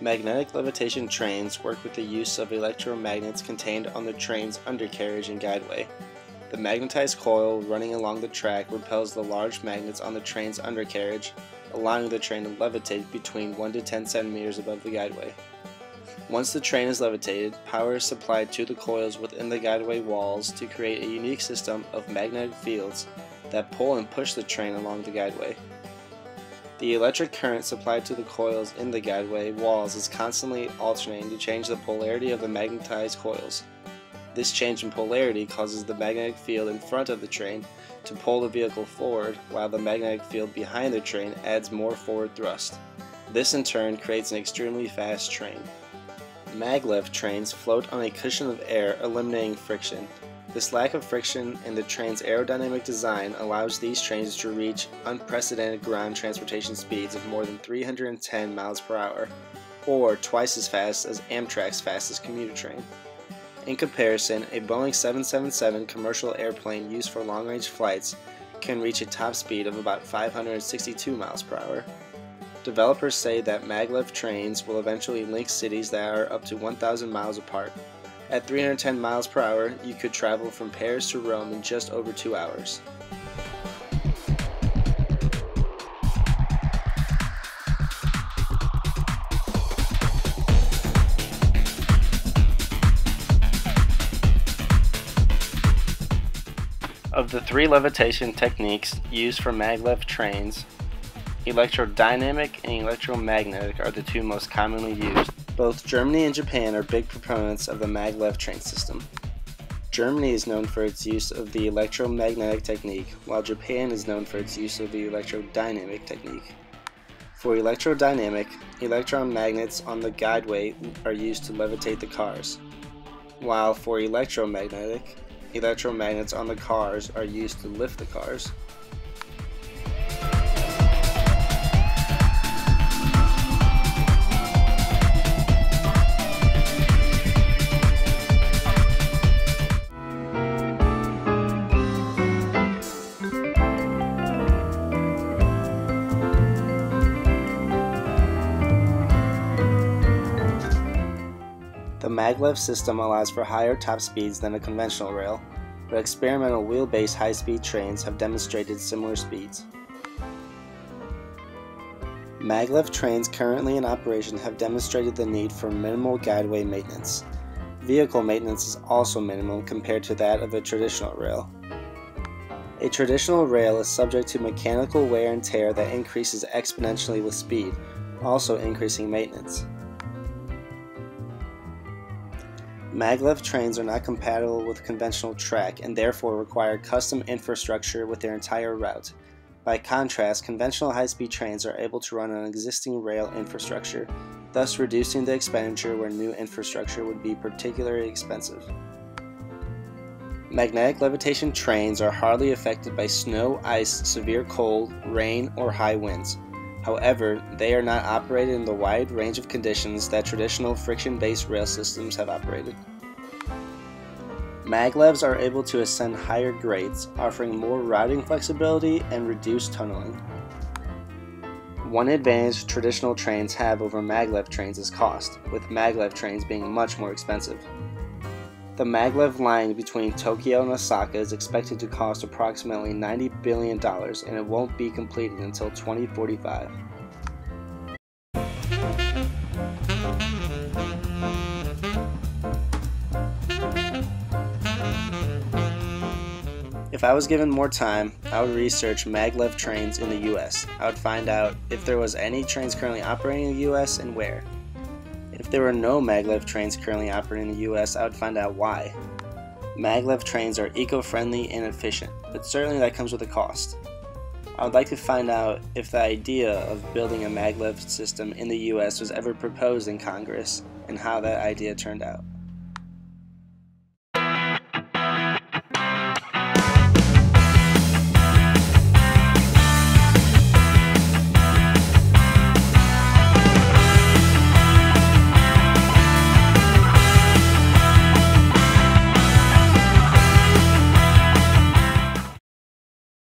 Magnetic levitation trains work with the use of electromagnets contained on the train's undercarriage and guideway. The magnetized coil running along the track repels the large magnets on the train's undercarriage, allowing the train to levitate between 1 to 10 centimeters above the guideway. Once the train is levitated, power is supplied to the coils within the guideway walls to create a unique system of magnetic fields that pull and push the train along the guideway. The electric current supplied to the coils in the guideway walls is constantly alternating to change the polarity of the magnetized coils. This change in polarity causes the magnetic field in front of the train to pull the vehicle forward, while the magnetic field behind the train adds more forward thrust. This in turn creates an extremely fast train. Maglev trains float on a cushion of air, eliminating friction. This lack of friction in the train's aerodynamic design allows these trains to reach unprecedented ground transportation speeds of more than 310 miles per hour, or twice as fast as Amtrak's fastest commuter train. In comparison, a Boeing 777 commercial airplane used for long-range flights can reach a top speed of about 562 miles per hour. Developers say that maglev trains will eventually link cities that are up to 1,000 miles apart. At 310 miles per hour, you could travel from Paris to Rome in just over 2 hours. Of the 3 levitation techniques used for maglev trains, electrodynamic and electromagnetic are the 2 most commonly used. Both Germany and Japan are big proponents of the maglev train system. Germany is known for its use of the electromagnetic technique, while Japan is known for its use of the electrodynamic technique. For electrodynamic, electron magnets on the guideway are used to levitate the cars, while for electromagnetic, electromagnets on the cars are used to lift the cars. The maglev system allows for higher top speeds than a conventional rail, but experimental wheelbase high-speed trains have demonstrated similar speeds. Maglev trains currently in operation have demonstrated the need for minimal guideway maintenance. Vehicle maintenance is also minimal compared to that of a traditional rail. A traditional rail is subject to mechanical wear and tear that increases exponentially with speed, also increasing maintenance. Maglev trains are not compatible with conventional track and therefore require custom infrastructure with their entire route. By contrast, conventional high-speed trains are able to run on existing rail infrastructure, thus reducing the expenditure where new infrastructure would be particularly expensive. Magnetic levitation trains are hardly affected by snow, ice, severe cold, rain, or high winds. However, they are not operated in the wide range of conditions that traditional friction-based rail systems have operated. Maglevs are able to ascend higher grades, offering more routing flexibility and reduced tunneling. One advantage traditional trains have over maglev trains is cost, with maglev trains being much more expensive. The maglev line between Tokyo and Osaka is expected to cost approximately $90 billion, and it won't be completed until 2045. If I was given more time, I would research maglev trains in the US. I would find out if there was any trains currently operating in the US and where. If there were no maglev trains currently operating in the US, I would find out why. Maglev trains are eco-friendly and efficient, but certainly that comes with a cost. I would like to find out if the idea of building a maglev system in the US was ever proposed in Congress, and how that idea turned out.